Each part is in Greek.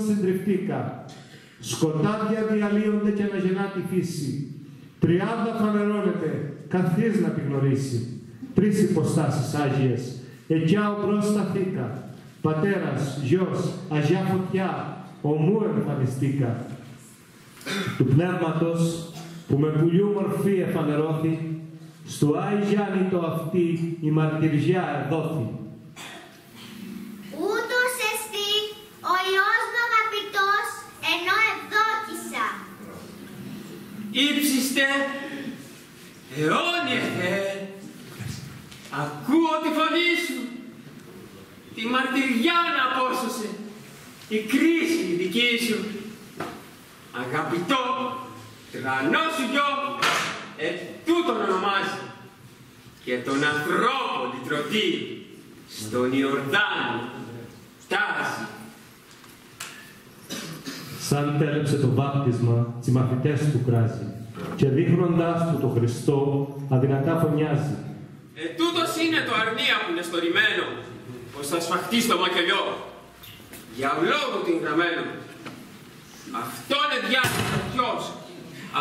συντριφτήκα. Σκοτάδια διαλύονται και αναγεννά τη φύση. Τριάδα φανερώνεται, καθής να τη γνωρίσει. Τρεις υποστάσεις άγιες, εκιά ομπρός σταθήκα. Πατέρας, γιος, αγιά φωτιά, ομού εμφανιστήκα. Του πνεύματος που με πουλιού μορφή εφανερώθη, στου Άι Γιάννη το αυτή η μαρτυριά εδόθη. Ούτως εστί ο Υιός μου αγαπητός, ενώ ευδόκησα. Ήψιστε, αιώνιε Θεέ, ακούω τη φωνή σου, τη μαρτυριά να απόσωσε, η κρίση η δική σου. Αγαπητό, τρανό σου γιο, τούτον ονομάζει, και τον ανθρώπο λυτρωτή στον Ιορδάνο φτάσει. Σαν τέλεψε το βάπτισμα, τις μαθητές του κράζει και δείχνοντας του το Χριστό αδυνατά φωνιάζει. Τούτος είναι το αρνία που είναι στορημένο, πως θα σφαχτεί στο μακελιό. Για λόγο του είναι γραμμένο. Αυτόν εδιάστηκε ποιος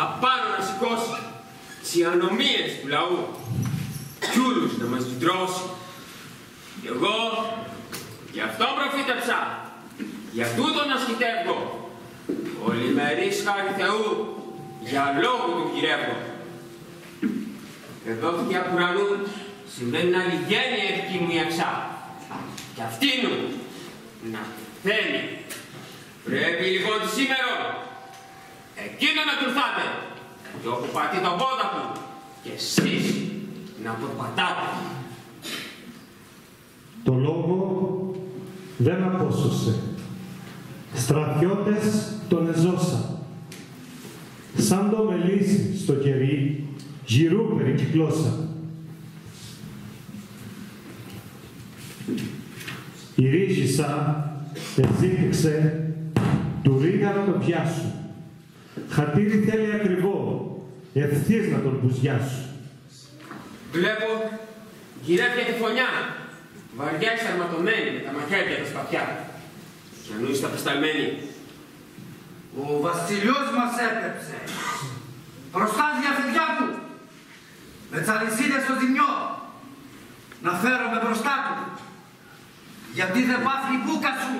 απάνω να σηκώσει τις ανομίες του λαού κι όλους να μας λυτρώσει. Κι εγώ γι' αυτόν προφήτεψα, για τούτον ασκητεύω. Πολυμερής χάρη Θεού, για λόγο του γυρεύω. Εδόθηκε απ' ουρανού, συμβαίνει να λυγαίνει η ευχή μου η αξά. Κι αυτήνου να θέλει. Πρέπει λοιπόν τη σήμερα εκείνο να τουρθάτε κι όπου πατεί τον πόδα του και εσείς να προπατάτε. Το λόγο δεν απόσωσε. Στρατιώτες τον εζώσα. Σαν το μελίσι στο κερί, γυρού περικυκλώσα. Η ρίζισσα εζήτηξε του ρίγα να το πιάσου. Χατήρι θέλει ακριβό, ευθύς να τον μπουζιάσου. Βλέπω γυρεύει τη φωνιά, βαριά εξαρματωμένη με τα μαχαίρια τα σπαθιά. Κι ανού είστε απεσταλμένοι. Ο βασιλιός μας έπεψε. Προστάζει αφεντιά του. Με τις αλυσίδες στο ζημιό. Να φέρομαι μπροστά του. Γιατί δεν πάθει η μπούκα σου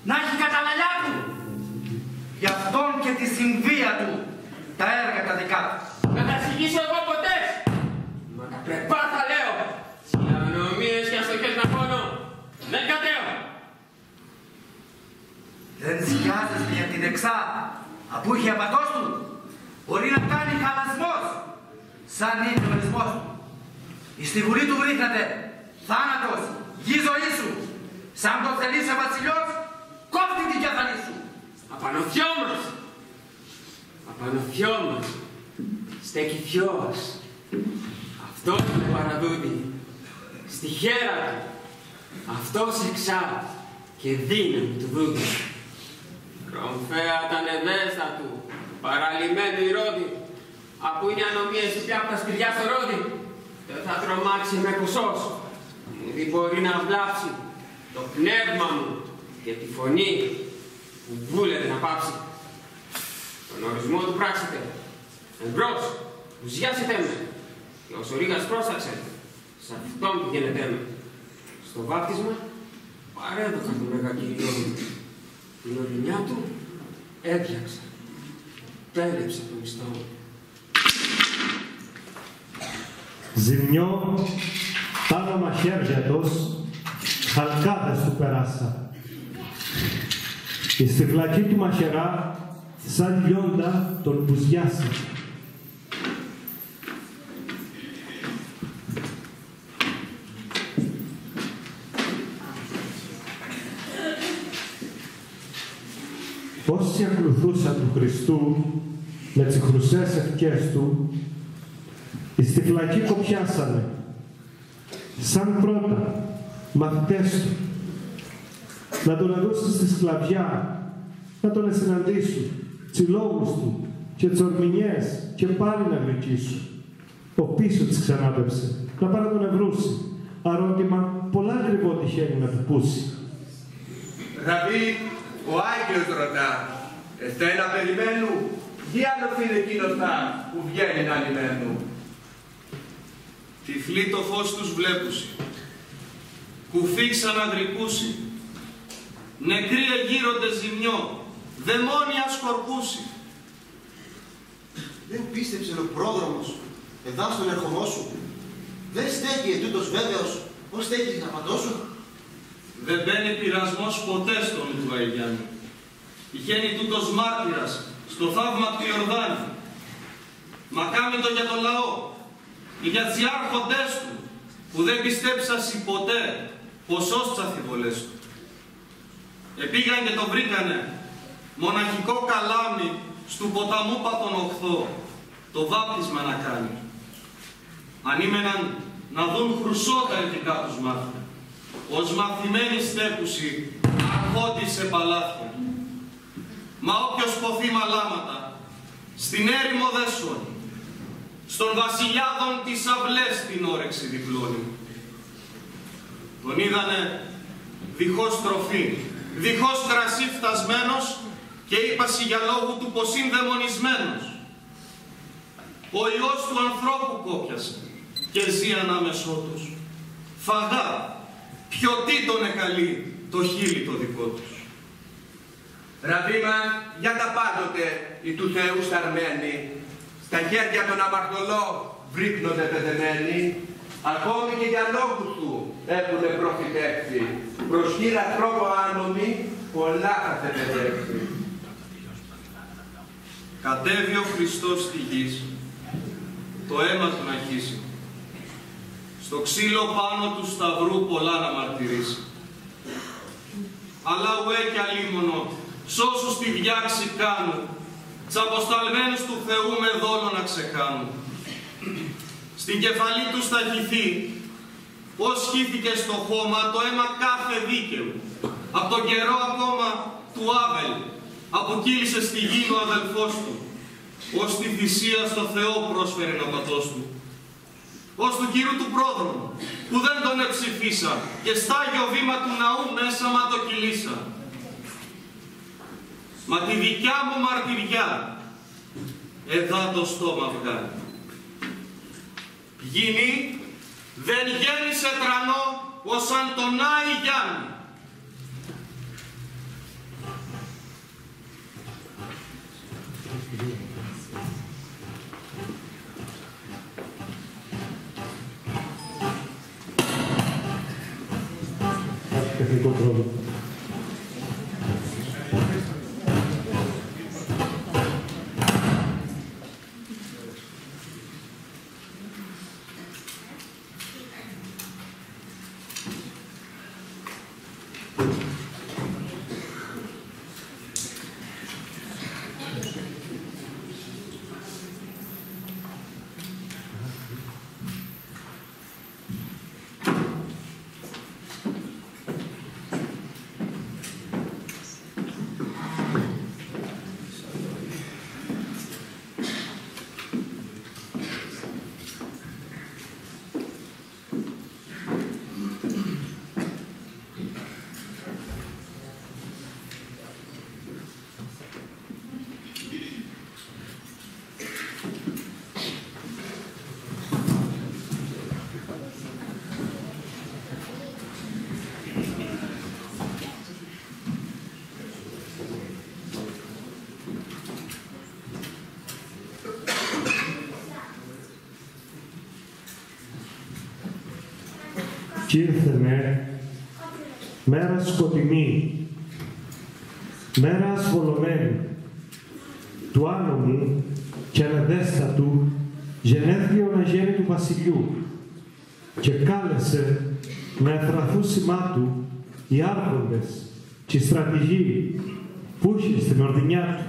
να έχει καταλαλιά του. Γι' αυτόν και τη συμβία του τα έργα τα δικά του. Να τα συγγύσω εγώ ποτέ. Μα τα πρεπά θα λέω. Οι ανομίες και αστοχές να πώνω. Δεν κατέω. Δεν σκιάζεστε για την εξά, αφού είχε απατός του. Μπορεί να κάνει χαλασμός, σαν είναι ο ορισμός του. Στη βουλή του βρίχνατε, θάνατος, γη ζωή σου. Σαν το θελήσε βασιλιός, κόφτει την κεφαλή σου. Απανοθιό μας. Απανοθιό μας. Στέκει φιός. Αυτός με παραδούτη. Στη χέρα του. Αυτός εξά και δύναμη του δούτη. Κρομφαία τα νεδέστα του, παραλυμμένο η ρόδη, αφού είναι ανομίες του πια από τα σπηλιά στο ρόδι, δεν θα τρομάξει με κουσός, δεν μπορεί να βλάψει το πνεύμα μου και τη φωνή που βούλεται να πάψει. Τον ορισμό του πράξετε, εμπρός, ουζιάσετε με, και ως ο Ρήγας πρόσταξε, σε αυτόν πηγαίνετε με. Στο βάπτισμα παρέδωκα τον Μεγακυριό μου. Την ορεινιά του έδιαξα. Πέλεψα το μισθό μου. Ζημιό, πάνω μαχαίρια τους, χαλκάδες του περάσα. Στη φλακή του μαχαιρά, σαν λιόντα, τον μπουζιάσα. Όσοι ακολουθούσαν του Χριστού με τις χρυσές ευχές του, στη φυλακή κοπιάσανε, σαν πρώτα μαθητές του, να τον εδώσουν στη σκλαβιά, να τον συναντήσουν, τσιλόγους του και τις ορμηνιές και πάλι να γλυκίσουν. Ο πίσω της ξανάπεψε, να πάρει να τον ευρούσει, αρρώντιμα πολλά ακριβό τυχαίνει να του πούσει. Ραβί, Ο Άγιος ρωτά, εσένα περιμένου, τι άλλος είναι εκείνος που βγαίνει να λιμένου. Τυφλή το φως τους βλέπουσι, κουφί ξαναδρικούσι, νεκροί εγείρονται ζημιό, δαιμόνια σκορπούσι. Δεν πίστεψε ο πρόδρομος, εδά στον ερχομό σου. Δεν στέκει ετούτος βέβαιος, πώς στέκει να πατώσου. Δεν μπαίνει πειρασμός ποτέ στο νου του Αιγιάννη. Βγαίνει τούτος μάρτυρας στο θαύμα του Ιορδάνη. Μα κάμει το για το λαό, για τις άρχοντές του, που δεν πιστέψασι ποτέ ποσός τις αφιβολές του. Επήγαν και το βρήκανε, μοναχικό καλάμι στου ποταμού Πατονοχθώ, το βάπτισμα να κάνει. Ανήμεναν να δουν χρυσό τα ηθικά τους μάτια, ως μαθημένοι στέκουσι αρχόντι σε παλάτια. Μα όποιος ποθεί μαλάματα, στην έρημο δέσον, στον βασιλιάδων τις αυλές την όρεξη διπλώνει. Τον είδανε διχώς τροφή, διχώς κρασί φτασμένος και είπασι για λόγου του πως είναι δαιμονισμένος. Ο Υιός του ανθρώπου κόπιασε και ζει ανάμεσό τους. Φαγά, ποιοτί τον εκαλεί το χείλη το δικό τους. Ραβί μας, για τα πάντοτε οι του Θεού σταρμένοι, στα χέρια των αμαρτωλών βρύκνονται πεδεμένοι, ακόμη και για λόγους του έχουνε προφητεύσει, προς χείρα τρόπο άνομοι, πολλά θα σε παιδεύσει. Κατέβει ο Χριστός στη γης, το αίμα του να χύσει, στο ξύλο πάνω του σταυρού πολλά να μαρτυρήσει. Αλλά ουέ κι αλίμονο, σ' όσους τη διάξη κάνουν, τς αποσταλμένους του Θεού με δόλο να ξεκάνουν. Στην κεφαλή του θα χυθεί, πώς χύθηκε στο χώμα το αίμα κάθε δίκαιου, από τον καιρό ακόμα του Άβελ, από κύλησε στη γη ο αδελφός του, ως τη θυσία στο Θεό πρόσφερε ο πατός του. Ως του Κύριου του πρόδρομου, που δεν τον εψηφίσα και στάγιο βήμα του ναού μέσα μα το κυλίσα. Μα τη δικιά μου μαρτυριά εδά το στόμα βγάλει. Γινή δεν γέννησε τρανό ως αν τον Άη Γιάννη. Τεχνικό πρόβλημα. Κι ήρθενε μέρα σκοτεινή, μέρα ασβολωμένη, του άνομου και ανεδέστατου γενέθλιον αγέννητου βασιλιού και κάλεσε να εφραθούν σημά του οι άρχοντες και οι στρατηγοί που είχε στην ορδινιά του.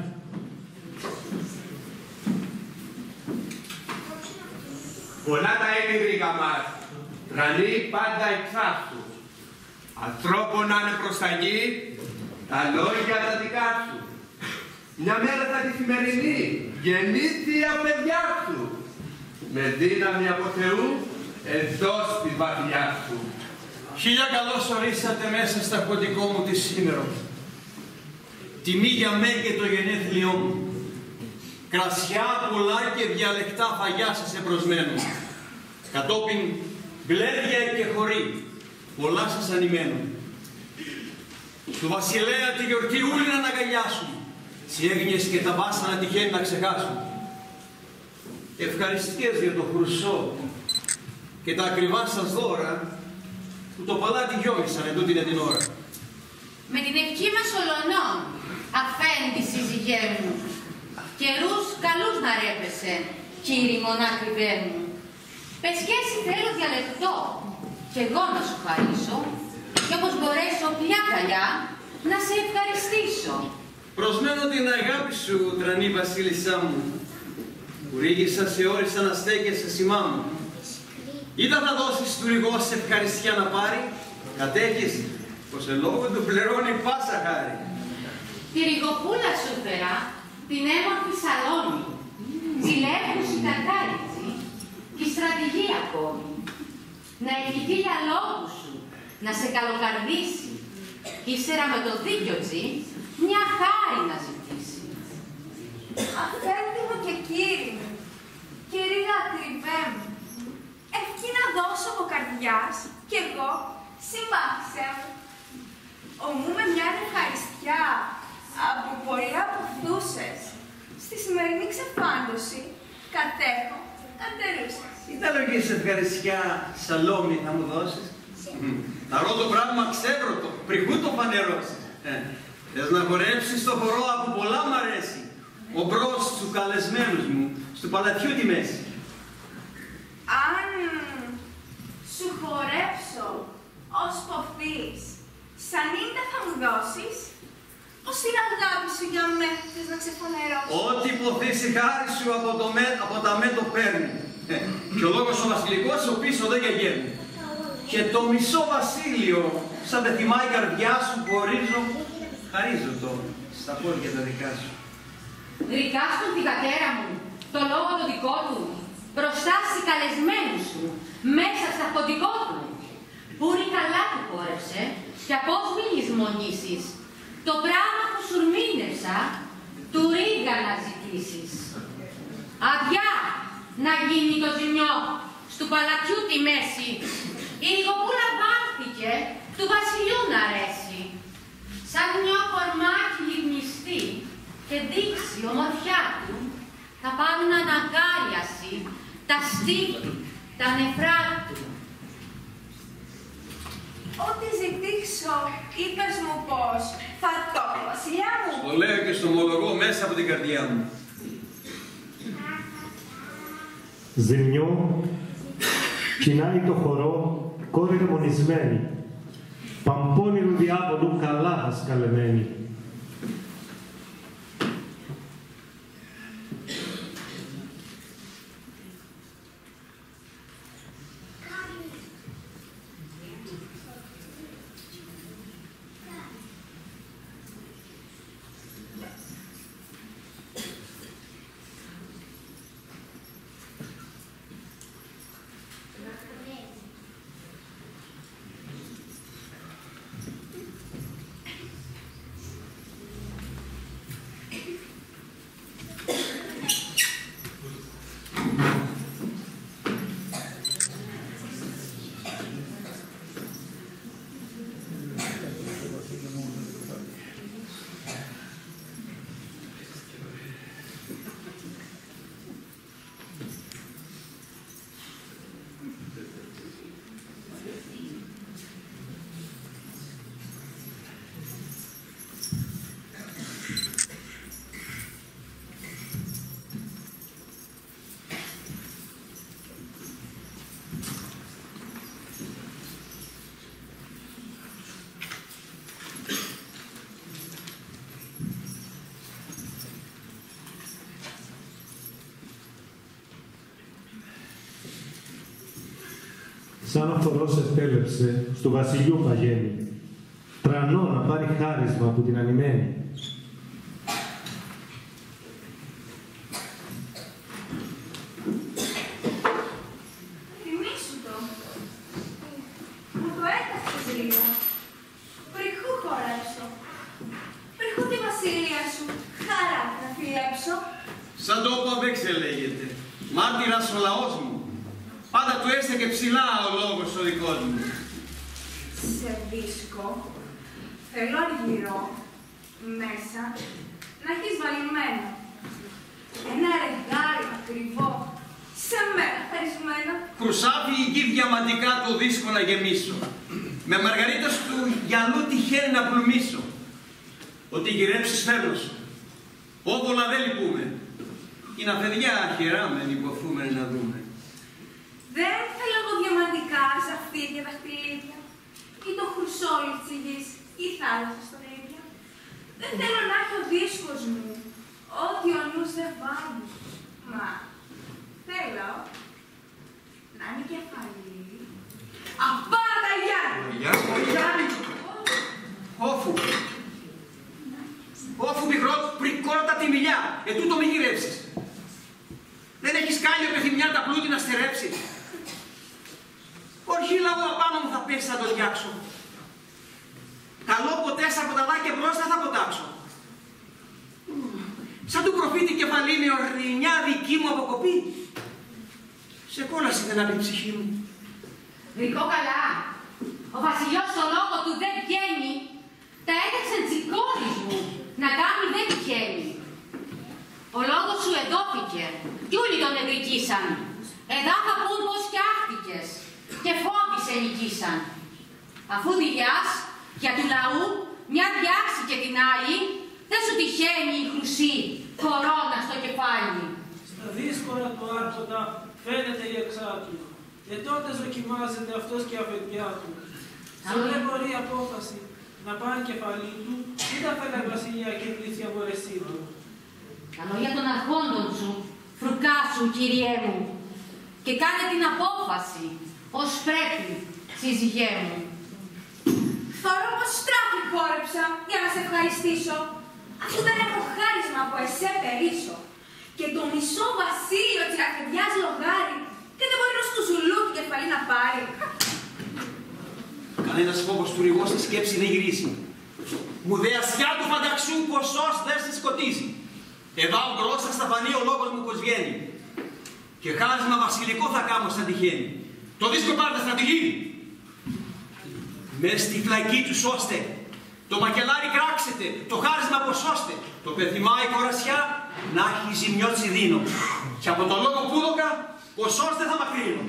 Πολλά τα ένιδρυγα μας, τρανεί πάντα εξάσου. Ανθρώπων να είναι προς τα γη, τα λόγια τα δικά σου. Μια μέρα θα τη σημερινή, γεννήθεια παιδιά σου. Με δύναμη από Θεού, εδώ στη βαθιά σου. Χίλια καλώς ορίσατε μέσα στα κωδικό μου τη σήμερα. τιμή για μέ και το γενέθλιό μου. Κρασιά πολλά και διαλεκτά φαγιά σας επροσμένω. Κατόπιν γλέδια και χωρί, πολλά σας ανημένω. Του βασιλέα τη γιορτή ούλοι να αγκαλιάσουν, τις έγνοιες και τα βάσανα τυχαίνει να ξεχάσουν. Ευχαριστίες για το χρυσό και τα ακριβά σας δώρα, που το παλάτι γιόμισαν εντούτοινε την ώρα. Με την ευχή μας ολονών, αφέντη σύζυγέ μου, καιρούς καλούς να ρέπεσαι, κύριε μονάκριβέ μου. Πες και εσύ θέλω διαλεκτό, κι εγώ να σου χαρίσω, κι όπως μπορέσω πια καλιά, να σε ευχαριστήσω. Προσμένω την αγάπη σου, τρανή βασίλισσά μου, που ρίγησα σε όρις αναστέκεσαι σημά μου. Ήτα θα δώσεις του ρηγός ευχαριστιά να πάρει, κατέχεις πως ελόγω του πληρώνει πάσα χάρη. Τη ρηγοπούλα σου φέρα, την έμορφη σαλόνι, ζηλεύουση ταρκάριτσι, και στρατηγή ακόμη. Να ευχηθεί για λόγους σου, να σε καλοκαρδίσει, κι ύστερα με το δίκιο τσι, μια χάρη να ζητήσει. Αφέντη μου και κύριε μου, κυρία ακριβέ μου, ευχή να δώσω από καρδιάς, κι εγώ συμπάθησέ μου. Ομού με μια ευχαριστιά από πολλά πουθούσες, στη σημερινή ξεφάντωση κατέχω αντερούσες. Τι τα λογής ευχαριστιά, Σαλόμη, θα μου δώσεις. Θα ρώτα πράγμα ξέβρωτο, πριγού το φανερώσεις. Θες να χορέψεις το χορό που πολλά μ' αρέσει, ο μπρος του καλεσμένους μου, στο παλατιού τη μέση. Αν σου χορέψω ως ποθείς, σαν ίντα θα μου δώσεις, ως την αγάπη σου για με θες να ξεφανερώσεις. Ό,τι ποθείς η χάρη σου από τα με το παίρνει. Και ο λόγος ο βασιλικός ο πίσω δεν γεγαίνει. Και το μισό βασίλειο, σαν δεν θυμάει η καρδιά σου που ορίζω, χαρίζω το στα πόδια τα δικά σου. Γρικάστον την πατέρα μου, το λόγο το δικό του, μπροστά στις καλεσμένους σου, μέσα στα ποντικό του. Πούρη καλά του χόρεψε, και πώς μη λησμονήσεις, το πράγμα που σου ορμήνευσα, του ρίγα να ζητήσεις. Αδειά να γίνει το ζημιό, στου παλατιού τη μέση, η ρηγοπούλα βάφτηκε, του βασιλιού να αρέσει. Σαν μια κορμάκι λιγνιστή και δείξει ομορφιά του, θα πάρουν αναγκάριαση τα στήθη, τα νεφρά του. Ό,τι ζητήσω, είπες μου πως θα το βασιλιά μου. Το λέω και στο ομολογώ μέσα από την καρδιά μου. Ζημιό, κοινάει το χορό, κόρη δαιμονισμένη, παμπώνυρου διάβολου καλά δασκαλεμένη. Σαν ο χορός επέλεψε, στο βασιλιού παγαίνει, τρανό να πάρει χάρισμα από την ανημένη. Θυμήσου το. Μου το έκαψες λίγο. Πριχού χορέψω. Πριχού τη βασιλεία κλέψω. Σαν το Παβέξε λέγεται. Μάρτυρας ο λαός μου. Πάντα του έστεκε ψηλά ο λόγος ο δικός μου. Σε δίσκο, θέλω αργυρό, μέσα, να έχεις βαλμένο. Ένα ρεγάλι ακριβό, σε μένα χαρισμένο. Χρυσάφι η γη διαμαντικά το δίσκο να γεμίσω. Με μαργαρίτας του γυαλού τυχαίνει να πλουμίσω. Ότι γυρέψεις φέρνω σου. Όβολα δεν λυπούμε. Είναι αφεντιά χαιράμενοι που αφούμε να δούμε. Δεν θέλω εγώ διαμαντικά ζαφύρια δαχτυλίδια ή το χρυσόλι της γης ή θάλασσα στον ίδιο. Δεν θέλω να έχει ο δίσκος μου ό,τι ο νους δεν βάλει. Μα θέλω να είναι κεφαλή. Απάτα Γιάννη! Όφου! Όφου μικρό, πρικότα τη μιλιά. Τούτο μη γυρέψεις. Δεν έχεις κάλλιο πεθυμιά τα πλούτη να στερέψεις. Όχι λαό απάνω μου θα πέσει θα το διάξω. Καλό ποτέ σαν ποταδάκια μπρος θα ποτάξω. Σαν του προφήτη κεφαλή με ορεινιά δική μου αποκοπή. Σε κόλαση δεν απ' η ψυχή μου. Βρικό καλά. Ο βασιλιός στο λόγο του δεν βγαίνει. Τα έταξε τσικόρις μου. Να κάνει δεν τυχαίνει. Ο λόγος σου εδόθηκε. Κι όλοι τον εδρικήσαν. Εδά θα πούν πως φτιάχτηκες. Και φόβοι σε νικήσαν. Αφού δηλιάς, για του λαού, μια διάξη και την άλλη, δεν σου τυχαίνει η χρυσή κορώνα στο κεφάλι. Στα δύσκολα του άρχοντα φαίνεται η εξάτου. Τότε δοκιμάζεται αυτός και η αφεντιά του. Σε δεν μπορεί η απόφαση να πάρει κεφαλή του, ή τα φέρνει η βασιλεία και πλήθεια μπορεσή του. Τα λόγια των αρχόντων σου, φρουκάσου, κυριέ μου, και κάνε την απόφαση, ως πρέπει, σύζυγέ μου. Θωρώ πως στράφη χόρεψα για να σε ευχαριστήσω, αφού δεν έχω χάρισμα από εσέ περίσω. Και το μισό βασίλειο της αρχαιδιάς λογάρι, και δεν μπορεί στο ζουλού του κεφαλή να πάρει. Κανένας φόβος του ρηγός στη σκέψη δεν γυρίζει. Μουδεασιά του φανταξού ποσός δεν σε σκοτίζει. Εδώ μπροστά στα φανεί ο λόγος μου πως βγαίνει. Και χάρισμα βασιλικό θα κάνω σαν τυχαίνει. Το δίσκο πάρτε στρατηγή. Μες στη φλακή του σώστε. Το μακελάρι κράξετε. Το χάρισμα ποσώστε. Το πεθυμάει κορασιά να έχει ζημιό τσιδίνο. Και από το λόγο πούδοκα ποσώστε θα μακρύνω.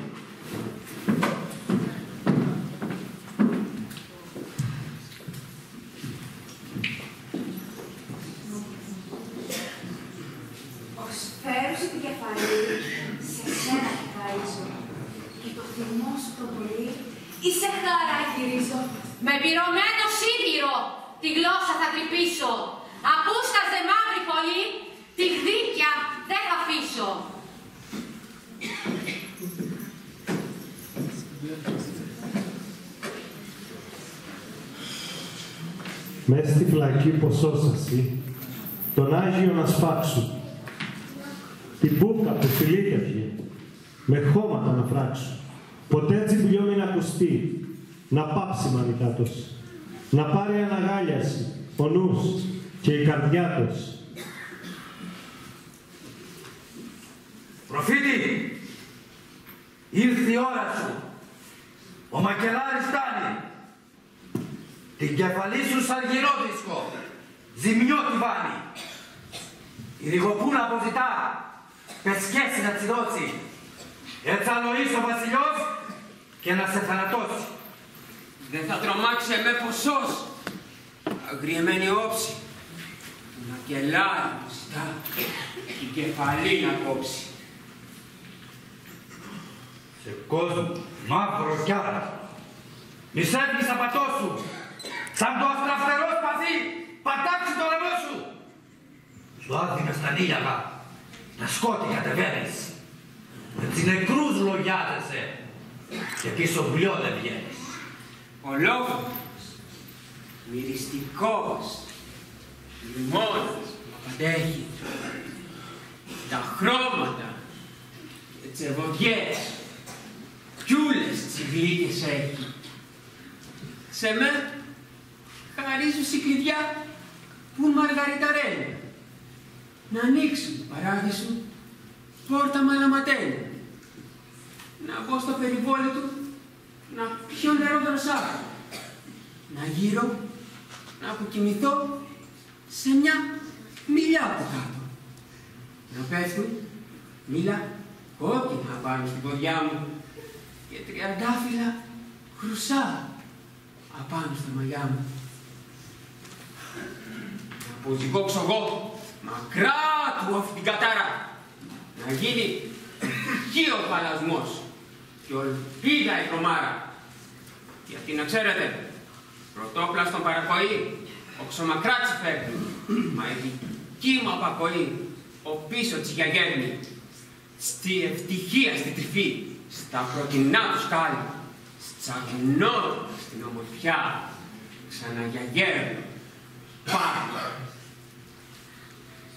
Φέρουσε την κεφαλή, σε σένα χαρίζω. Και το θυμό σου το πολύ, είσαι χαρά γυρίζω. Με πυρωμένο σίδηρο τη γλώσσα θα τρυπήσω. Απούσκασε μαύρη πολύ, τη γδίκια δεν θα αφήσω. Μες στη φυλακή ποσόσασι, τον Άγιο να σπάξου. Την μπούκα που φιλίκευε, με χώματα να φράξου. Ποτέ τσιμπλιό μην ακουστεί, να πάψει μανικάτος. Να πάρει αναγάλιαση, ο νους και η καρδιάτος. Προφήτη, ήρθε η ώρα σου. Ο μακελάρης φτάνει. Την κεφαλή σου σαν γυρόδισκο, ζημιό τη βάνει. Η ρηγοπούνα αποζητά, πεσκέσει να τσιδώσει. Έτσι αλωείς ο βασιλιός και να σε θανατώσει. Δεν θα τρομάξει εμέ ποσός. Αγριεμένη όψη. Να κελάρει μπροστά. Την κεφαλή να κόψει. Σε κόσμο μαύρο κι άλλα. Μη σέβγεις απατό σου. Σαν το αστραφτερό σπαθί, πατάξει το λαιμό σου. Σου άδεινε στα νύλιαγα, τα σκότη κατεβαίνεις. Με τις νεκρούς λογιάζεσαι και πίσω βουλιό δεν βγαίνεις. Ο λόγος, μυριστικός, λιμώνας που απαντέχει. Τα χρώματα και τσεβοδιές, κιούλες τσιγλίκες έχει. Σε με χαρίζουν η κλειδιά που μαργαριταρέλα. να ανοίξουν το παράθυ σου, πόρτα μαλαματένια. Να μπω στο περιβόλι του, να πιω νερό δροσάφι. Να γύρω, να αποκοιμηθώ σε μια μιλιά από κάτω. Να πέφτουν μήλα κόκκινα πάνω στην ποδιά μου και τριαντάφυλλα χρυσά απάνω στα μαλλιά μου. Να αποζυγόξω εγώ μακρά του αυτή την κατάρα. Να γίνει χείο παλασμός και ολπίδα η τρομάρα. Γιατί να ξέρετε, πρωτόπλαστον παρακοή, οξομακράτσι φέρνει, μα η δική μου απακοή, ο πίσω της γιαγέρνη, στη ευτυχία, στη τρυφή, στα πρωτεινά του σκάλι, τσακινώ στην ομορφιά, ξαναγιαγέρνη, πάνω.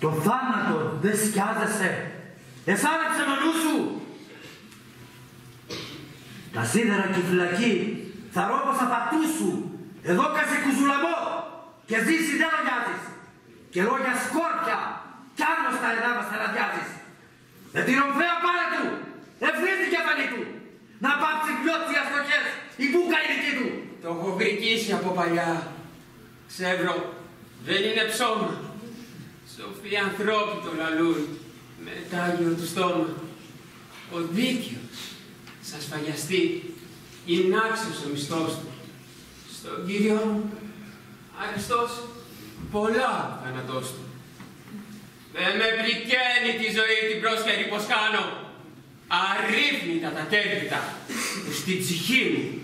Το θάνατο δεν σκιάζεσαι. Εσάναξε το νου σου. Τα σίδερα και η φυλακή θα ρόποσα πατού σου. Εδώ κασε κουζουλαμό και ζήσει δεν λογιάζεις. Και λόγια σκόρπια κι άλλο στα εδά μας θελαδιάζεις. Με την ομφαία πάρα του, ευθύς την κεφαλή του. Να πάψει πιώτσι οι αστοχές, η μπούκα η δική του. Το έχω γρικήσει από παλιά. Ξεύρω, δεν είναι ψώμα. Σοφοί ανθρώποι το λαλούν, με τάγιο του στόμα. Ο δίκαιος, σαν σφαγιαστεί, είναι άξιος ο μισθός του. Στον Κύριο μου, αριστός, πολλά θάνατός του. Δεν με πληκαίνει τη ζωή την πρόσχερη πως κάνω. Αρρύθμιτα τα κέρδιτα που στην ψυχή μου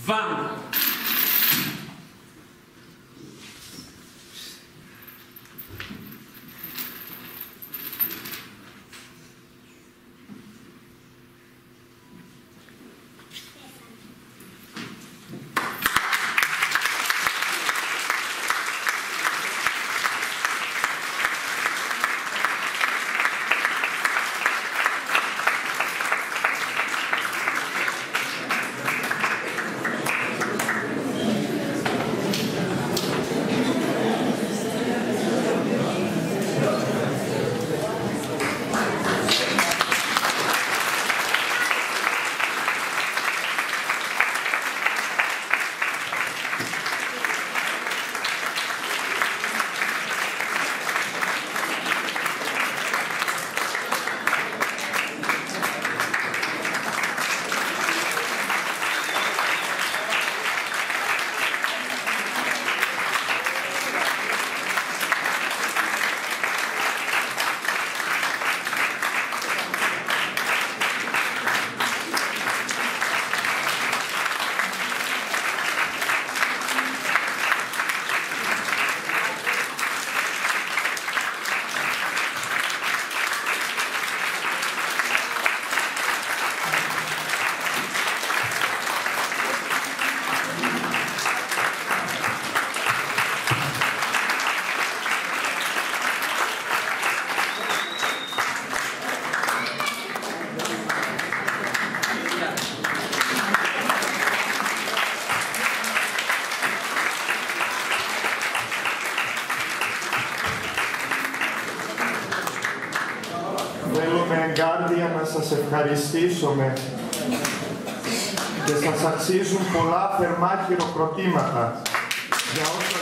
βάνω. εγκάρδια να σας ευχαριστήσουμε και σας αξίζουν πολλά θερμά χειροκροτήματα για όσα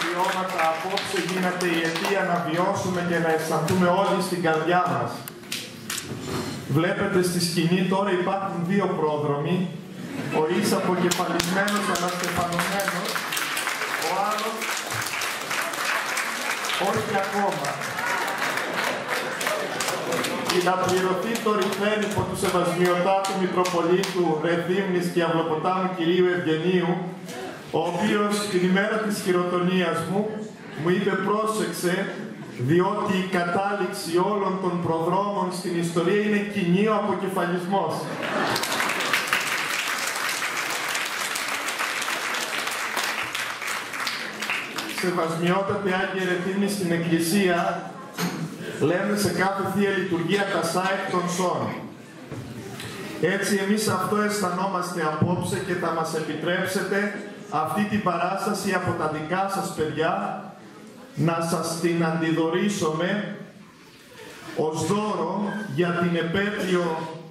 βιώματα απόψε γίνεται η αιτία να βιώσουμε και να αισθανθούμε όλοι στην καρδιά μας. Βλέπετε στη σκηνή τώρα υπάρχουν δύο πρόδρομοι, ο εις αποκεφαλισμένος αναστεφανωμένος, ο άλλος όχι ακόμα. Η να πληρωθεί το ρηφαίνυπο του Σεβασμιωτάτου Μητροπολίτου Ρεθύμνης και Αυλοποτάμου Κυρίου Ευγενίου, ο οποίος την ημέρα της χειροτονίας μου είπε πρόσεξε, διότι η κατάληξη όλων των προδρόμων στην ιστορία είναι κοινή ο αποκεφαλισμός. Σεβασμιότατε Άγιε Ρεθύμνη στην Εκκλησία, λέμε σε κάθε Θεία Λειτουργία τα ΣΑΕΚ των ΣΟΝ. Έτσι εμείς αυτό αισθανόμαστε απόψε και θα μας επιτρέψετε αυτή την παράσταση από τα δικά σας παιδιά, να σας την αντιδωρήσουμε ως δώρο για την επέτειο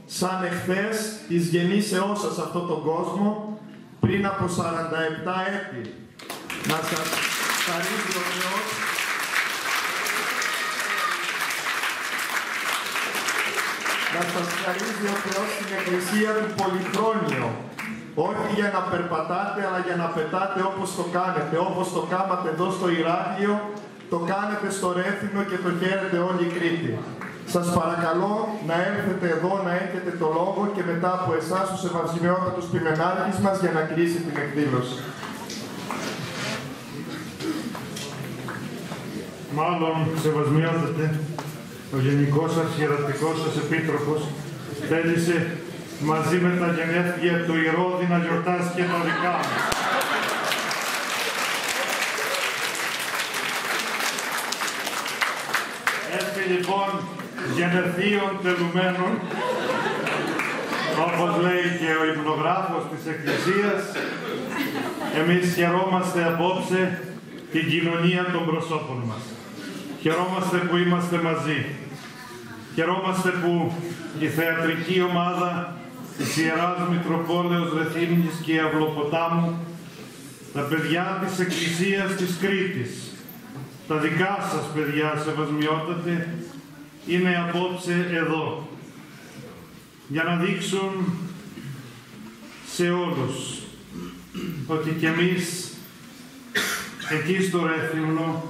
σαν εχθές της γεννήσεώς σας σε αυτόν τον κόσμο πριν από 47 έτη. Να σας χαρίζει ο Θεός την Εκκλησία του πολυχρόνιο. Όχι για να περπατάτε, αλλά για να πετάτε όπως το κάνετε. Όπως το κάματε εδώ στο Ηράκλειο, το κάνετε στο Ρέθυμνο και το χαίρετε όλη η Κρήτη. Σας παρακαλώ να έρθετε εδώ, να έχετε το λόγο και μετά από εσάς ο Σεβασμιότατος Πιμενάρχης μας για να κλείσει την εκδήλωση. Μάλλον, Σεβασμιότατε, ο Γενικός Αρχιερατικός σας Επίτροπος θέλησε μαζί με τα γενέθλια του Ηρώδη να γιορτάσει και τα δικά μας. Έτσι λοιπόν, γενεθλίων τελουμένων, όπως λέει και ο υμνογράφος της Εκκλησίας, εμείς χαιρόμαστε απόψε την κοινωνία των προσώπων μας. Χαιρόμαστε που είμαστε μαζί. Χαιρόμαστε που η θεατρική ομάδα της Ιεράς Μητροπόλεως Ρεθύμνης και Αυλοποτάμου, τα παιδιά της Εκκλησίας της Κρήτης, τα δικά σας παιδιά, Σεβασμιότατε, είναι απόψε εδώ, για να δείξουν σε όλους ότι κι εμείς εκεί στο Ρέθυμνο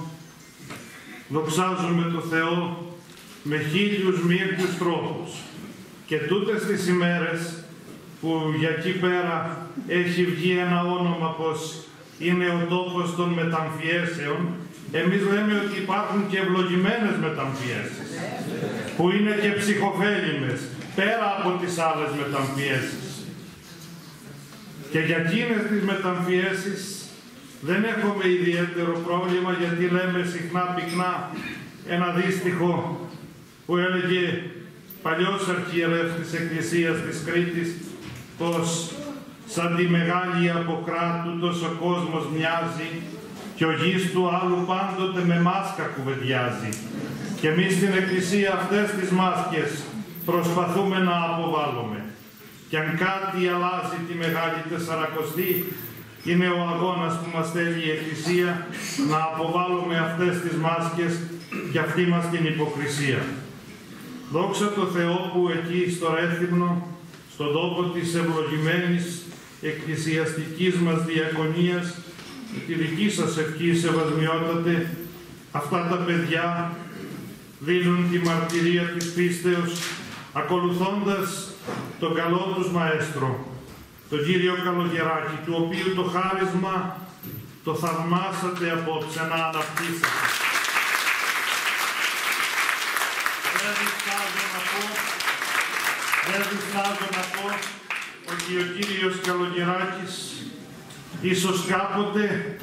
δοξάζουμε το Θεό με 1001 τρόπους. Και τούτες τις ημέρες που για εκεί πέρα έχει βγει ένα όνομα πως είναι ο τόπος των μεταμφιέσεων, εμείς λέμε ότι υπάρχουν και ευλογημένες μεταμφιέσεις, που είναι και ψυχοφέλιμες, πέρα από τις άλλες μεταμφιέσεις. Και για εκείνες τις μεταμφιέσεις δεν έχουμε ιδιαίτερο πρόβλημα, γιατί λέμε συχνά πυκνά ένα δύστιχο που έλεγε παλιός αρχιερεύς της Εκκλησίας της Κρήτης, πως σαν τη μεγάλη αποκράτου τόσο κόσμος μοιάζει και ο γης του άλλου πάντοτε με μάσκα κουβεντιάζει. Και εμείς στην Εκκλησία αυτές τις μάσκες προσπαθούμε να αποβάλουμε. Και αν κάτι αλλάζει τη Μεγάλη Τεσσαρακοστή, είναι ο αγώνας που μας στέλνει η Εκκλησία να αποβάλουμε αυτές τις μάσκες και αυτή μας την υποκρισία. Δόξα τω Θεώ που εκεί στο Ρέθυμνο, στον τόπο της ευλογημένης εκκλησιαστικής μας διακονίας, με τη δική σας ευχή, Σεβασμιότατε, αυτά τα παιδιά δίνουν τη μαρτυρία της πίστεως, ακολουθώντας τον καλό τους μαέστρο, τον Κύριο Καλογεράκη, του οποίου το χάρισμα το θαυμάσατε απόψε να αναπτύσσετε. Δεν διστάζω να πω ότι ο Κύριος Καλογεράκης ίσως κάποτε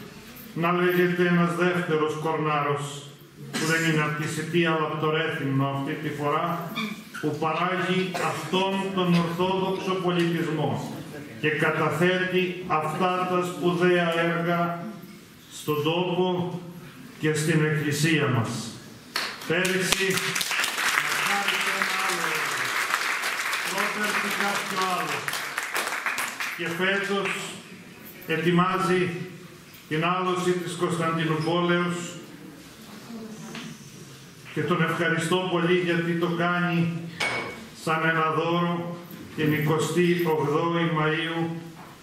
να λέγεται ένας δεύτερος Κορνάρος, που δεν είναι από τη Σιτή αλλά από το Ρέθυμνο αυτή τη φορά, που παράγει αυτόν τον ορθόδοξο πολιτισμό και καταθέτει αυτά τα σπουδαία έργα στον τόπο και στην Εκκλησία μας. Πέρυσι κάποιο άλλο. Και φέτος ετοιμάζει την άλωση της Κωνσταντινούπολεως και τον ευχαριστώ πολύ γιατί το κάνει σαν ένα δώρο την 28η Μαΐου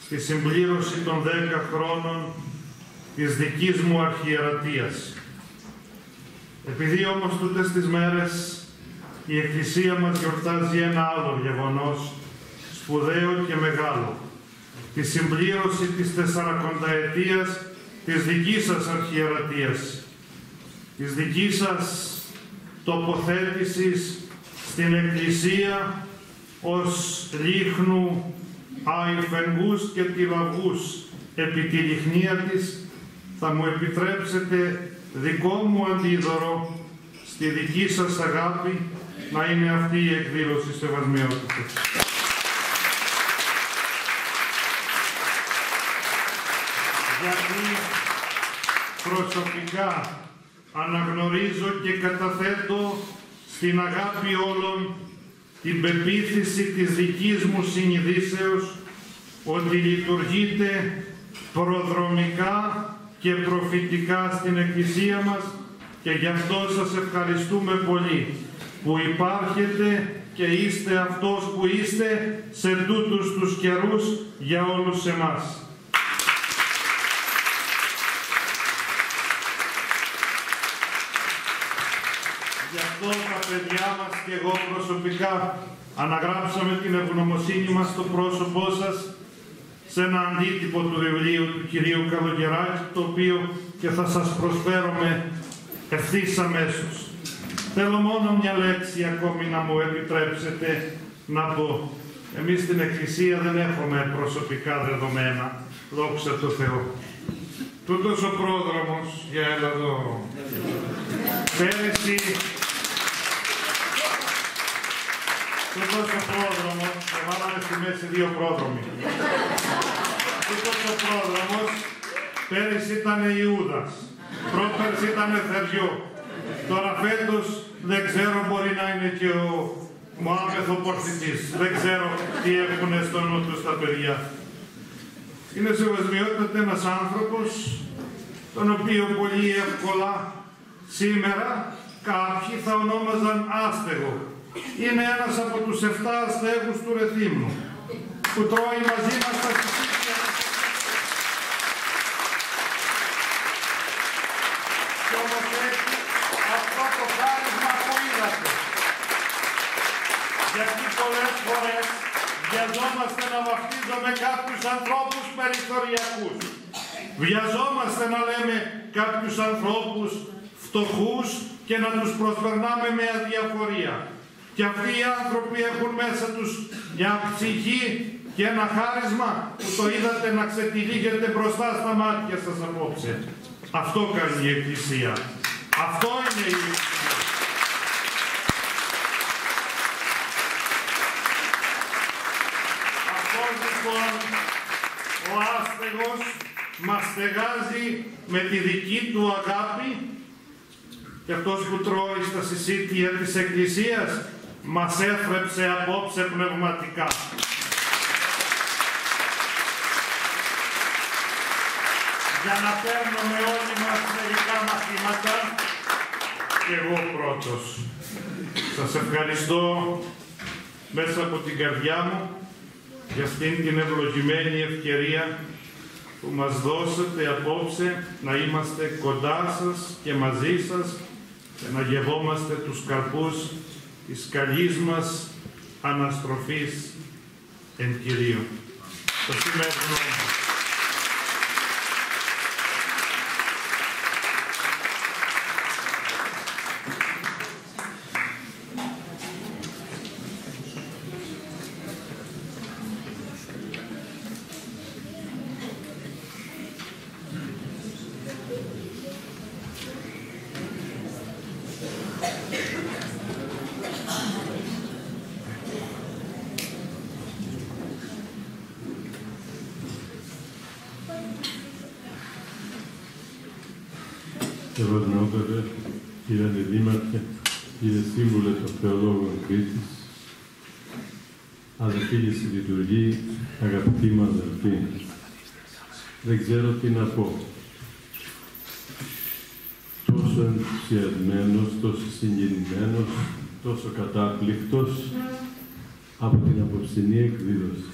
στη συμπλήρωση των 10 χρόνων της δικής μου αρχιερατείας. Επειδή όμως τούτες τις μέρες η Εκκλησία μας γιορτάζει ένα άλλο γεγονός, σπουδαίο και μεγάλο, τη συμπλήρωση της 40ετίας της δικής σας αρχιερατείας, της δικής σας τοποθέτησης στην Εκκλησία ως λίχνου αϊφενγούς και τυλαβούς επί τη λιχνία της. Θα μου επιτρέψετε δικό μου αντίδωρο στη δική σας αγάπη να είναι αυτή η εκδήλωση, Σεβασμιότατε. Γιατί προσωπικά αναγνωρίζω και καταθέτω στην αγάπη όλων την πεποίθηση της δικής μου συνειδήσεως ότι λειτουργείτε προδρομικά και προφητικά στην Εκκλησία μας και γι' αυτό σας ευχαριστούμε πολύ που υπάρχετε και είστε αυτός που είστε σε τούτους τους καιρούς για όλους εμάς. Γι' αυτό τα παιδιά μας και εγώ προσωπικά αναγράψαμε την ευγνωμοσύνη μας στο πρόσωπό σας σε ένα αντίτυπο του βιβλίου του κυρίου Καλογεράκη, το οποίο και θα σας προσφέρουμε ευθύς αμέσως. Θέλω μόνο μια λέξη ακόμη να μου επιτρέψετε να πω. Εμείς στην Εκκλησία δεν έχουμε προσωπικά δεδομένα, δόξα τω Θεώ. Τούτος ο πρόδρομος, για έλα εδώ, πέρυσι, τούτος ο πρόδρομος, και βάλαμε στη μέση δύο πρόδρομοι. Τούτος ο πρόδρομος, πέρυσι ήταν Ιούδας, πρόπερσι ήταν Θεριό. Τώρα φέτος δεν ξέρω, μπορεί να είναι και ο Μωάμεθ ο Πορθητής. Δεν ξέρω τι έχουν στο νου τους τα παιδιά. Είναι σεβασμιότατα ένας άνθρωπος, τον οποίο πολύ εύκολα σήμερα κάποιοι θα ονόμαζαν άστεγο. Είναι ένας από τους 7 αστέγους του Ρεθύμνου, που τρώει μαζί μας τα συσίτια. Και όμως έχει αυτό το χάρισμα που είδατε. Γιατί πολλές φορές βιαζόμαστε να βαφτίζουμε κάποιους ανθρώπους περιθωριακούς. Βιαζόμαστε να λέμε κάποιους ανθρώπους φτωχούς και να τους προσπερνάμε με αδιαφορία. Και αυτοί οι άνθρωποι έχουν μέσα τους μια ψυχή και ένα χάρισμα που το είδατε να ξετυλίγεται μπροστά στα μάτια σας απόψε. Αυτό κάνει η Εκκλησία. Αυτό είναι η Εκκλησία. Αυτός λοιπόν ο άστεγος μας στεγάζει με τη δική του αγάπη και αυτός που τρώει στα συσίτια της Εκκλησίας μας έθρεψε απόψε πνευματικά. Για να παίρνουμε όλοι μας μερικά μαθήματα, και εγώ πρώτος. Σας ευχαριστώ μέσα από την καρδιά μου για αυτήν την ευλογημένη ευκαιρία που μας δώσατε απόψε να είμαστε κοντά σας και μαζί σας και να γευόμαστε τους καρπούς της καλής μας αναστροφής εν Κυρίω. Το σημερινό. Ευρωδνόπεδε, κύριε Αντιδήμαρχε, κύριε Σύμβουλε των Θεολόγων Κρήτης, αδελφοί και συλλειτουργοί, αγαπητοί μου αδελφοί, δεν ξέρω τι να πω. Τόσο ενθουσιασμένος, τόσο συγκινημένος, τόσο κατάπληκτος από την απόψινή εκδήλωση.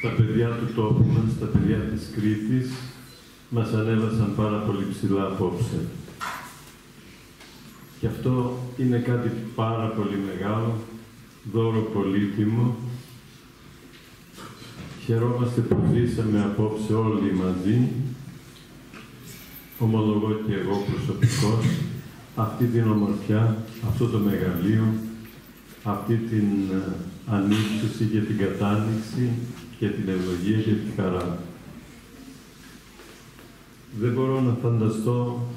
Τα παιδιά του τόπου μας, τα παιδιά της Κρήτης, μας ανέβασαν πάρα πολύ ψηλά απόψε. Και αυτό είναι κάτι πάρα πολύ μεγάλο, δώρο πολύτιμο. Χαιρόμαστε που ζήσαμε απόψε όλοι μαζί, ομολογώ και εγώ προσωπικώς, αυτή την ομορφιά, αυτό το μεγαλείο, αυτή την ανύψωση και την κατάνοιξη και την ευλογία και τη χαρά. Δεν μπορώ να φανταστώ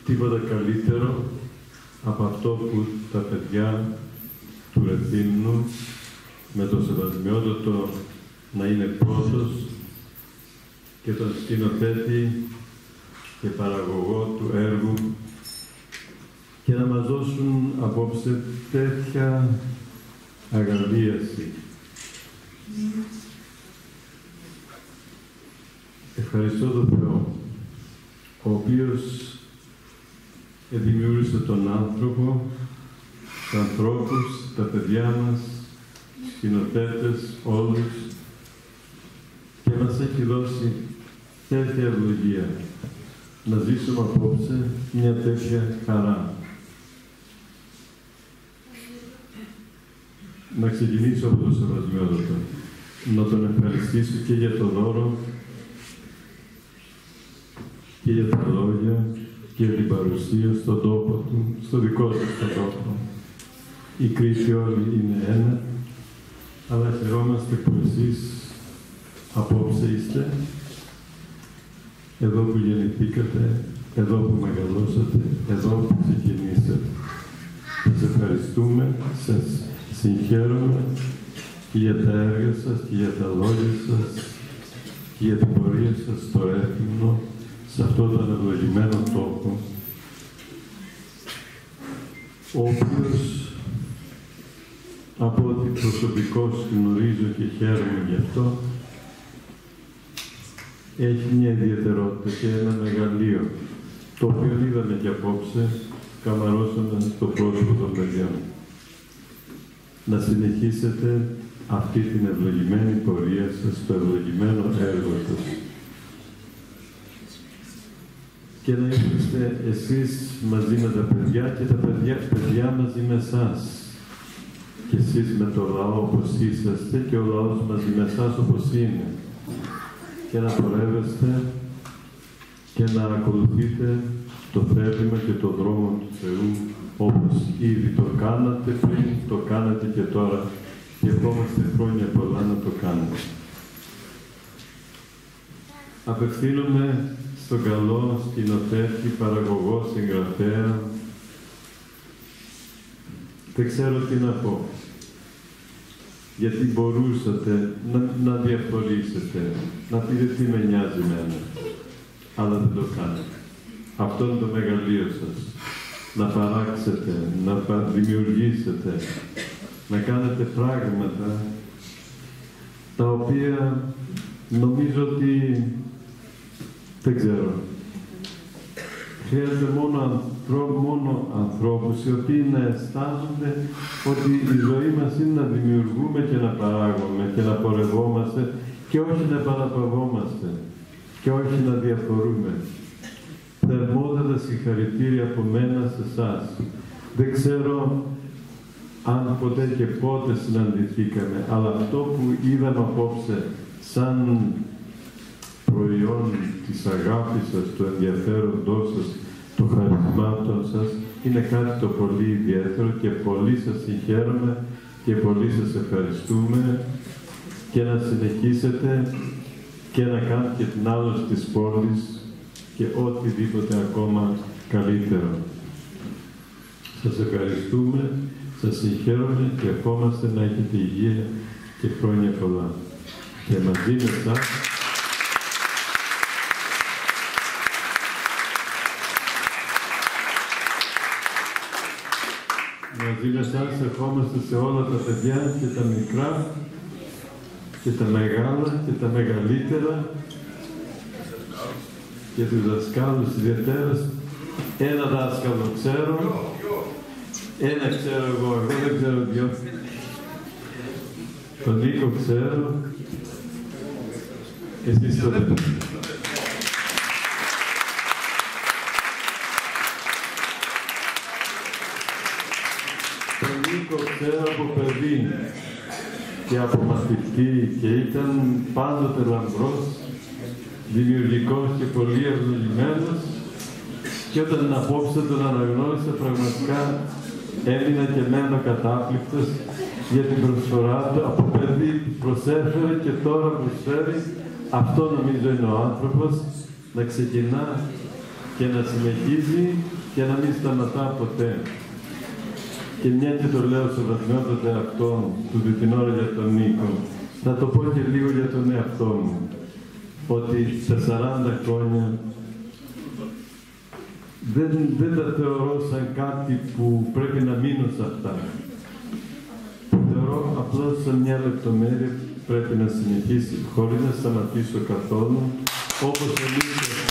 τίποτα καλύτερο από αυτό που τα παιδιά του Ρεθύμνου με το σεβασμιότατο να είναι πρώτος και τον σκηνοθέτη και παραγωγό του έργου και να μας δώσουν απόψε τέτοια αγαλίαση. Ευχαριστώ τον Θεό, ο οποίος δημιούργησε τον άνθρωπο, τους ανθρώπους, τα παιδιά μας, τους σκηνοθέτες, όλους και μας έχει δώσει τέτοια ευλογία να ζήσουμε απόψε μια τέτοια χαρά. Να ξεκινήσω από το Σεβασμιότατο, να τον ευχαριστήσω και για το δώρο και για τα λόγια και για την παρουσία στον τόπο του, στο δικό σας τον τόπο. Η Κρήτη όλοι είναι ένα, αλλά χαιρόμαστε που εσείς απόψε είστε, εδώ που γεννηθήκατε, εδώ που μεγαλώσατε, εδώ που ξεκινήσατε. Σας ευχαριστούμε, σας συγχαίρομαι και για τα έργα σας και για τα λόγια σας και για την πορεία σας στο Ρέθυμνο, σε αυτόν τον ευλογημένο τόπο, ο οποίος από ό,τι προσωπικώς γνωρίζω και χαίρομαι γι' αυτό, έχει μια ιδιαιτερότητα και ένα μεγαλείο, το οποίο είδαμε και απόψε, καμαρώσαμε στο πρόσωπο των παιδιών. Να συνεχίσετε αυτή την ευλογημένη πορεία σας, το ευλογημένο έργο σας. Και να είστε εσείς μαζί με τα παιδιά και τα παιδιά μαζί με εσάς. Και εσείς με το λαό όπως είσαστε και ο λαός μαζί με εσάς όπως είναι. Και να πορεύεστε και να ακολουθείτε το θέλημα και το δρόμο του Θεού όπως ήδη το κάνατε πριν, το κάνατε και τώρα και ευχόμαστε χρόνια πολλά να το κάνετε. Απευθύνομαι στον καλό σκηνοθέτη, παραγωγό, συγγραφέα. Δεν ξέρω τι να πω. Γιατί μπορούσατε να διαφορήσετε, να πείτε τι με νοιάζει εμένα. Αλλά δεν το κάνετε. Αυτό είναι το μεγαλείο σας. Να παράξετε, να δημιουργήσετε, να κάνετε πράγματα τα οποία νομίζω ότι δεν ξέρω. Χρειάζεται μόνο ανθρώπους οι οποίοι να αισθάνονται ότι η ζωή μας είναι να δημιουργούμε και να παράγουμε και να πορευόμαστε και όχι να παραπαυόμαστε και όχι να διαφορούμε. Θερμότατα συγχαρητήρια από μένα σε εσάς. Δεν ξέρω αν ποτέ και πότε συναντηθήκαμε, αλλά αυτό που είδαμε απόψε σαν προϊόν της αγάπης σας, του ενδιαφέροντός σας, των χαρισμάτων σας, είναι κάτι το πολύ ιδιαίτερο και πολύ σας συγχαίρομαι και πολύ σας ευχαριστούμε και να συνεχίσετε και να κάνετε και την άλωση της πόλης και οτιδήποτε ακόμα καλύτερο. Σας ευχαριστούμε, σας συγχαίρομαι και ευχόμαστε να έχετε υγεία και χρόνια πολλά. Και μαζί με εσάς ευχόμαστε σε όλα τα παιδιά και τα μικρά και τα μεγάλα και τα μεγαλύτερα και τους δασκάλους ιδιαίτερας. Ένα δάσκαλο ξέρω, ένα ξέρω εγώ δεν ξέρω δυο. Τον Νίκο ξέρω, εσείς το λέτε. Τον Νίκο ξέρω από παιδί και από μαθητή και ήταν πάντοτε λαμπρός, δημιουργικός και πολύ ευλογημένος και όταν απόψε τον αναγνώρισα πραγματικά έμεινα και μένω κατάπληκτος για την προσφορά του από παιδί που προσέφερε και τώρα προσφέρει. Αυτό νομίζω είναι ο άνθρωπος, να ξεκινά και να συνεχίζει και να μην σταματά ποτέ. Και μια και το λέω σεβασμιότατα αυτό, του δει την ώρα για τον Νίκο, Θα το πω και λίγο για τον εαυτό μου, ότι τα 40 χρόνια δεν τα θεωρώ σαν κάτι που πρέπει να μείνω σε αυτά. Θεωρώ απλώς σαν μια λεπτομέρεια που πρέπει να συνεχίσει χωρίς να σταματήσω καθόλου, όπως ελπίζω.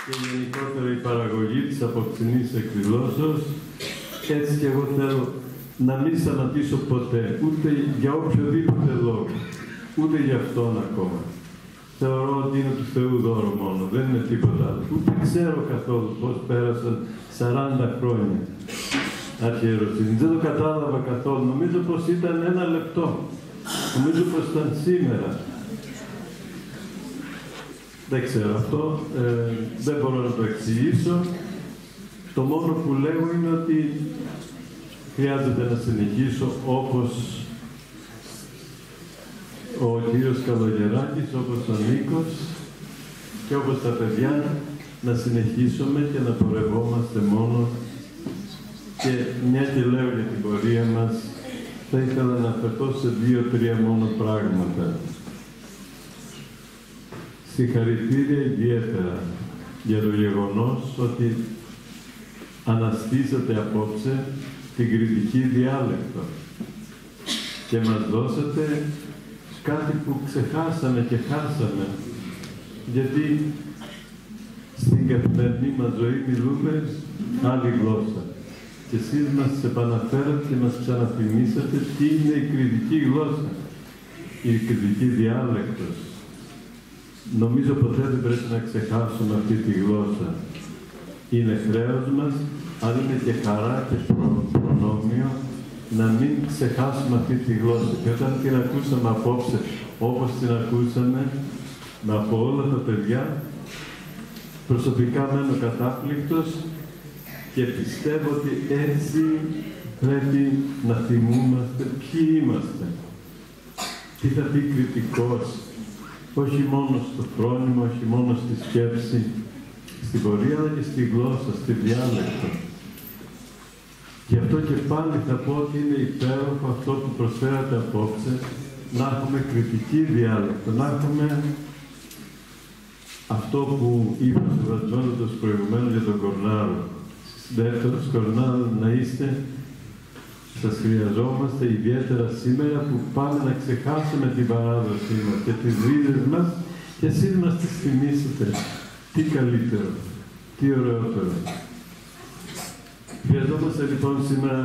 Και γενικότερα η παραγωγή της απόψινής εκδηλώσεως, έτσι και εγώ θέλω να μην σταματήσω ποτέ, ούτε για οποιοδήποτε λόγο, ούτε για αυτόν ακόμα. Θεωρώ ότι είναι του Θεού δώρο μόνο, δεν είναι τίποτα άλλο. Ούτε ξέρω καθόλου πώς πέρασαν 40 χρόνια αρχιεροσύνη. Δεν το κατάλαβα καθόλου. Νομίζω πως ήταν 1 λεπτό. Νομίζω πως ήταν σήμερα. Δεν ξέρω αυτό, δεν μπορώ να το εξηγήσω. Το μόνο που λέω είναι ότι χρειάζεται να συνεχίσω όπως ο κύριος Καλογεράκης, όπως ο Νίκος και όπως τα παιδιά, να συνεχίσουμε και να πορευόμαστε μόνο. Και μια και λέω για την πορεία μας, θα ήθελα να αφαιρθώ σε 2-3 μόνο πράγματα. Συγχαρητήρια ιδιαίτερα για το γεγονός ότι αναστήσατε απόψε την κριτική διάλεκτο και μας δώσατε κάτι που ξεχάσαμε και χάσαμε, γιατί στην καθημερινή μας ζωή μιλούμε άλλη γλώσσα. Και εσείς μας επαναφέρατε και μας ξαναθυμίσατε τι είναι η κριτική γλώσσα, η κριτική διάλεκτος. Νομίζω ποτέ δεν πρέπει να ξεχάσουμε αυτή τη γλώσσα. Είναι χρέος μας, αλλά είναι και χαρά και προνόμιο να μην ξεχάσουμε αυτή τη γλώσσα. Και όταν την ακούσαμε απόψε, όπως την ακούσαμε, από όλα τα παιδιά, προσωπικά μένω κατάπληκτος και πιστεύω ότι έτσι πρέπει να θυμούμαστε ποιοι είμαστε. Τι θα πει κριτικός, όχι μόνο στο φρόνιμο, όχι μόνο στη σκέψη, στην πορεία, αλλά και στη γλώσσα, στη διάλεκτο. Γι' αυτό και πάλι θα πω ότι είναι υπέροχο αυτό που προσφέρατε απόψε, να έχουμε κριτική διάλεκτο, να έχουμε αυτό που είπε ο Σεβασμένος προηγουμένως για τον Κορνάρο. Δεύτερος Κορνάρο, να είστε, σας χρειαζόμαστε ιδιαίτερα σήμερα που πάμε να ξεχάσουμε την παράδοσή μας και τις ρίζες μας και εσείς μας τις θυμίσετε. Τι καλύτερο, τι ωραιότερο. Χρειαζόμαστε λοιπόν σήμερα,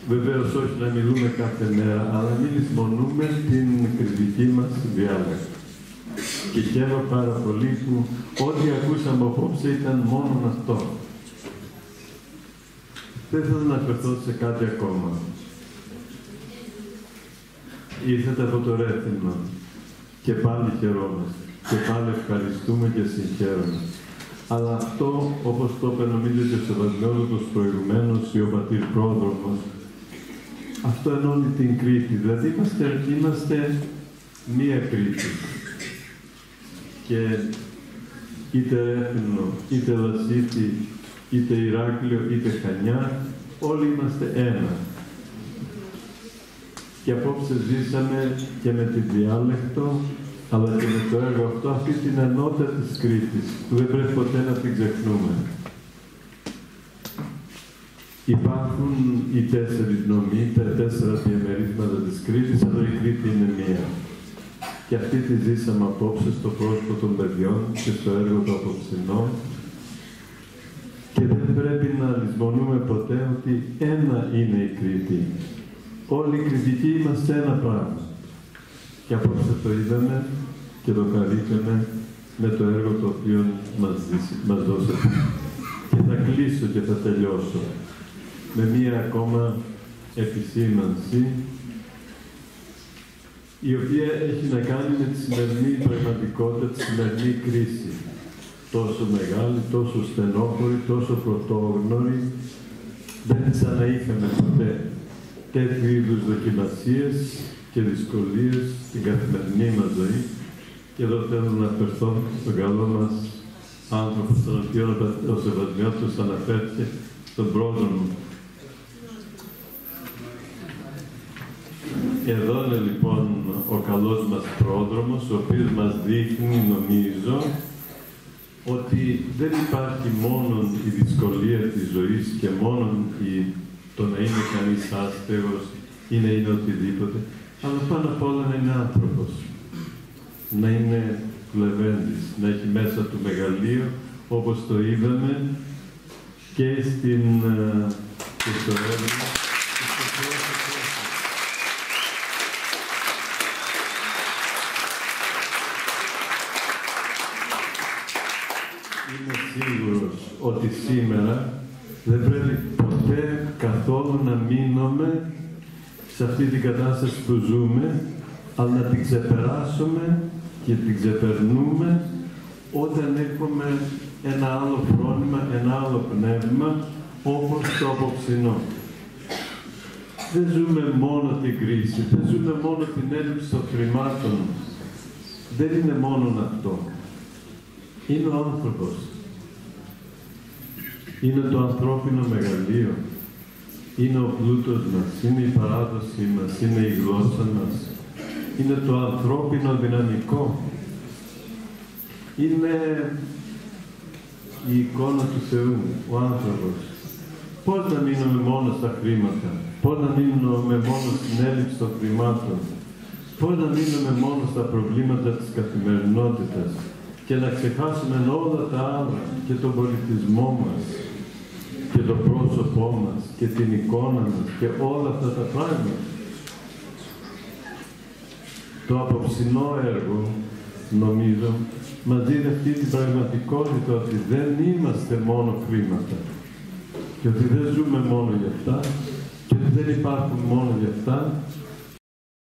βεβαίως όχι να μιλούμε κάθε μέρα, αλλά μην λησμονούμε την κριτική μας διάλεκτο. Και χαίρομαι πάρα πολύ που ό,τι ακούσαμε απόψε ήταν μόνο αυτό. Δεν θέλω να αφαιρθώ σε κάτι ακόμα. Ήρθατε από το Ρέθυμνο και πάλι χαιρόμαστε και πάλι ευχαριστούμε και συγχαίρουμε. Αλλά αυτό, όπως το είπε νομίζω και ο Σεβασμένος προηγουμένως ή ο πατήρ Πρόδρομος, αυτό ενώνει την Κρήτη. Δηλαδή είμαστε μία Κρήτη. Και είτε Ρέθυμνο, είτε Λασίτη, είτε Ηράκλειο, είτε Χανιά, όλοι είμαστε ένα. Και απόψε ζήσαμε και με τη διάλεκτο, αλλά και με το έργο αυτό, αυτή την ενότητα της Κρήτης, που δεν πρέπει ποτέ να την ξεχνούμε. Υπάρχουν οι 4 νομοί, τα 4 διαμερίσματα της Κρήτης, αλλά η Κρήτη είναι μία. Και αυτή τη ζήσαμε απόψε στο πρόσωπο των παιδιών και στο έργο του απόψινό. Και δεν πρέπει να λησμονούμε ποτέ ότι ένα είναι η Κρήτη. Όλοι οι κριτικοί είμαστε ένα πράγμα. Και απόψε το είδαμε και το χαρήκαμε με το έργο το οποίο μας δώσατε. Και θα κλείσω και θα τελειώσω με μία ακόμα επισήμανση, η οποία έχει να κάνει με τη σημερινή πραγματικότητα, τη σημερινή κρίση. Τόσο μεγάλη, τόσο στενόχωρη, τόσο πρωτόγνωρη, δεν ξαναείχαμε ποτέ τέτοιου είδους δοκιμασίες και δυσκολίες στην καθημερινή μας ζωή. Και εδώ θέλω να αφαιρθώ στον καλό μας άνθρωπος τον οποίο ο Σεβασμιώτος αναφέρθηκε στον πρόδρομο. Εδώ είναι λοιπόν ο καλός μας πρόδρομος, ο οποίος μας δείχνει, νομίζω, ότι δεν υπάρχει μόνο η δυσκολία της ζωής και μόνο το να είναι κανείς άστεγος ή να είναι οτιδήποτε, αλλά πάνω απ' όλα να είναι άνθρωπος. Να είναι κλεβέντης, να έχει μέσα του μεγαλείο, όπως το είδαμε και στο έργο. Είμαι σίγουρος ότι σήμερα δεν πρέπει ποτέ καθόλου να μείνουμε σε αυτή την κατάσταση που ζούμε, αλλά να την ξεπεράσουμε και την ξεπερνούμε όταν έχουμε ένα άλλο φρόνημα, ένα άλλο πνεύμα, όπως το απόψινό. Δεν ζούμε μόνο την κρίση, δεν ζούμε μόνο την έλλειψη των χρημάτων. Δεν είναι μόνο αυτό. Είναι ο άνθρωπος. Είναι το ανθρώπινο μεγαλείο. Είναι ο πλούτος μας, είναι η παράδοση μας, είναι η γλώσσα μας. Είναι το ανθρώπινο δυναμικό. Είναι η εικόνα του Θεού, ο άνθρωπος. Πώς να μείνουμε μόνο στα χρήματα, πώς να μείνουμε μόνο στην έλλειψη των χρημάτων, πώς να μείνουμε μόνο στα προβλήματα της καθημερινότητας και να ξεχάσουμε όλα τα άλλα και τον πολιτισμό μας και το πρόσωπό μας και την εικόνα μας και όλα αυτά τα πράγματα. Το απόψινό έργο, νομίζω, μας δίνει αυτή την πραγματικότητα ότι δεν είμαστε μόνο χρήματα και ότι δεν ζούμε μόνο για αυτά και ότι δεν υπάρχουν μόνο για αυτά,